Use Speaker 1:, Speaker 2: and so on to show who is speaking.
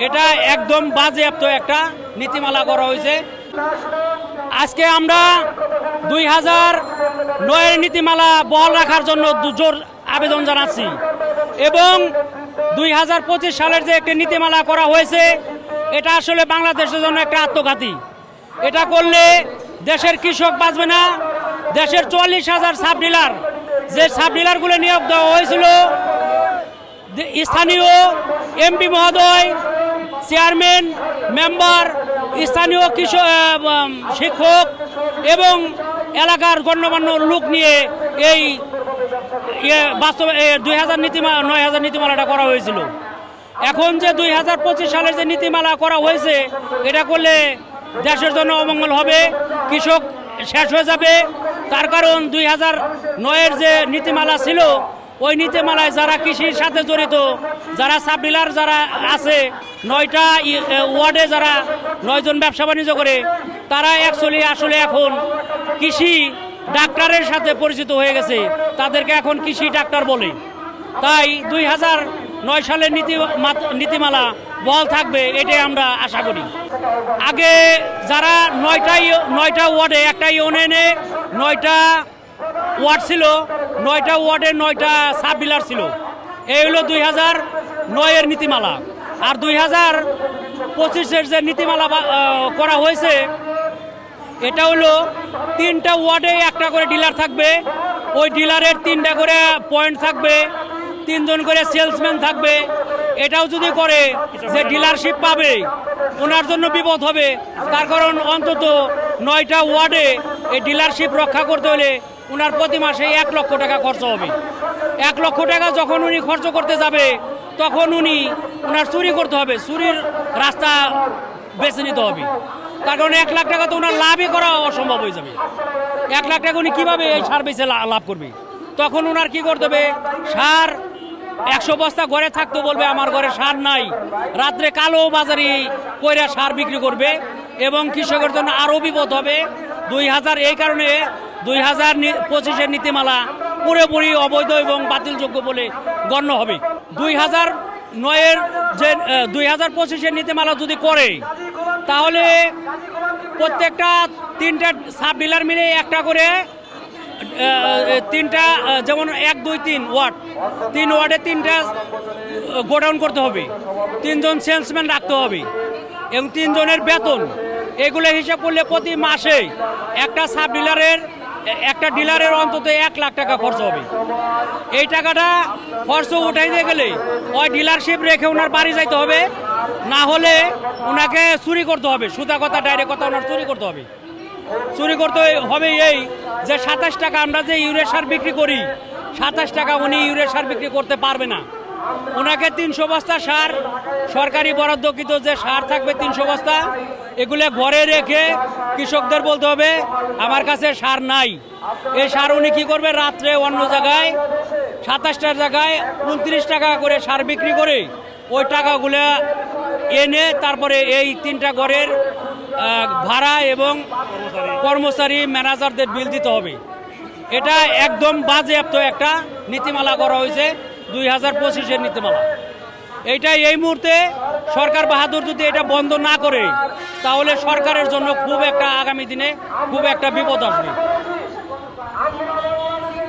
Speaker 1: এটা একদম বাজেয়াপ্ত একটা নীতিমালা করা হয়েছে। আজকে আমরা 2009-এর নীতিমালা বহাল রাখার জন্য জোর আবেদন জানাচ্ছি এবং 2025 সালের যে একটি নীতিমালা করা হয়েছে এটা আসলে বাংলাদেশের জন্য একটা আত্মঘাতী। এটা করলে দেশের কৃষক বাঁচবে না। দেশের 40,000 সাব ডিলার, যে সাব ডিলারগুলো নিয়োগ দেওয়া হয়েছিল স্থানীয় এমপি মহোদয়, চেয়ারম্যান, মেম্বার, স্থানীয় কৃষক, শিক্ষক এবং এলাকার গণ্যমান্য লোক নিয়ে এই বাস্তবে 2009 নীতিমালাটা করা হয়েছিল। এখন যে 2025 সালের যে নীতিমালা করা হয়েছে এটা করলে দেশের জন্য অমঙ্গল হবে, কৃষক শেষ হয়ে যাবে। তার কারণ 2009-এর যে নীতিমালা ছিল ওই নীতিমালায় যারা কৃষির সাথে জড়িত, যারা সাব ডিলার যারা আছে, 9টা ওয়ার্ডে যারা 9 জন ব্যবসা বাণিজ্য করে, তারা আসলে এখন কৃষি ডাক্তারের সাথে পরিচিত হয়ে গেছে, তাদেরকে এখন কৃষি ডাক্তার বলে। তাই 2009 সালের নীতিমালা বহাল থাকবে, এটাই আমরা আশা করি। আগে যারা 9টা ওয়ার্ডে, একটা ইউনিয়নে 9টা ওয়ার্ড ছিল, 9টা ওয়ার্ডে 9টা সাব ডিলার ছিল। এই হলো 2009-এর নীতিমালা। আর 2025-এর যে নীতিমালা করা হয়েছে এটা হলো 3টা ওয়ার্ডে একটা করে ডিলার থাকবে, ওই ডিলারের 3টা করে পয়েন্ট থাকবে, 3 জন করে সেলসম্যান থাকবে। এটাও যদি করে যে ডিলারশিপ পাবে ওনার জন্য বিপদ হবে। তার কারণ অন্তত 9টা ওয়ার্ডে এই ডিলারশিপ রক্ষা করতে হলে ওনার প্রতি মাসে 1 লক্ষ টাকা খরচ হবে। 1 লক্ষ টাকা যখন উনি খরচ করতে যাবে তখন ওনার চুরি করতে হবে, চুরির রাস্তা বেছে নিতে হবে। তার কারণে 1 লাখ টাকা তো ওনার লাভই করা অসম্ভব হয়ে যাবে। 1 লাখ টাকা উনি কীভাবে এই সার বেচে লাভ করবে? তখন ওনার কী করতে হবে, সার 100 বস্তা ঘরে থাকতে বলবে আমার ঘরে সার নাই, রাত্রে কালো বাজারি কইরা সার বিক্রি করবে এবং কৃষকের জন্য আরও বিপদ হবে। এই কারণে 2025-এর নীতিমালা পুরোপুরি অবৈধ এবং বাতিলযোগ্য বলে গণ্য হবে। 2025-এর নীতিমালা যদি করে তাহলে প্রত্যেকটা 3টা সাব ডিলার মিলে একটা করে 3টা, যেমন 1, 2, 3 ওয়ার্ড, 3 ওয়ার্ডে 3টা গোডাউন করতে হবে, 3 জন সেলসম্যান রাখতে হবে এবং 3 জনের বেতন। এগুলো হিসাব করলে প্রতি মাসে একটা ডিলারের অন্তত 1 লাখ টাকা খরচ হবে। এই টাকাটা খরচ উঠাইতে গেলে ওই ডিলারশিপ রেখে ওনার বাড়ি যাইতে হবে, না হলে ওনাকে চুরি করতে হবে। সুতা কথা, ডাইরেক্ট কথা, ওনার চুরি করতে হবে। চুরি করতে হবে এই যে 27 টাকা আমরা যে ইউরিয়া সার বিক্রি করি, 27 টাকা উনি ইউরিয়া সার বিক্রি করতে পারবে না। ওনাকে 300 বস্তা সার, সরকারি বরাদ্দকৃত যে সার থাকবে 300 বস্তা, এগুলো ঘরে রেখে কৃষকদের বলতে হবে আমার কাছে সার নাই। এই সার উনি কী করবে, রাত্রে অন্য জায়গায় 27টার জায়গায় 29 টাকা করে সার বিক্রি করে ওই টাকাগুলো এনে তারপরে এই 3টা ঘরের ভাড়া এবং কর্মচারী ম্যানেজারদের বিল দিতে হবে। এটা একদম বাজেয়াপ্ত একটা নীতিমালা করা হয়েছে 2025-এর নীতিমালা। এই মুহূর্তে সরকার বাহাদুর যদি এটা বন্ধ না করে তাহলে সরকারের জন্য আগামী দিনে খুব একটা বিপদ আসবে।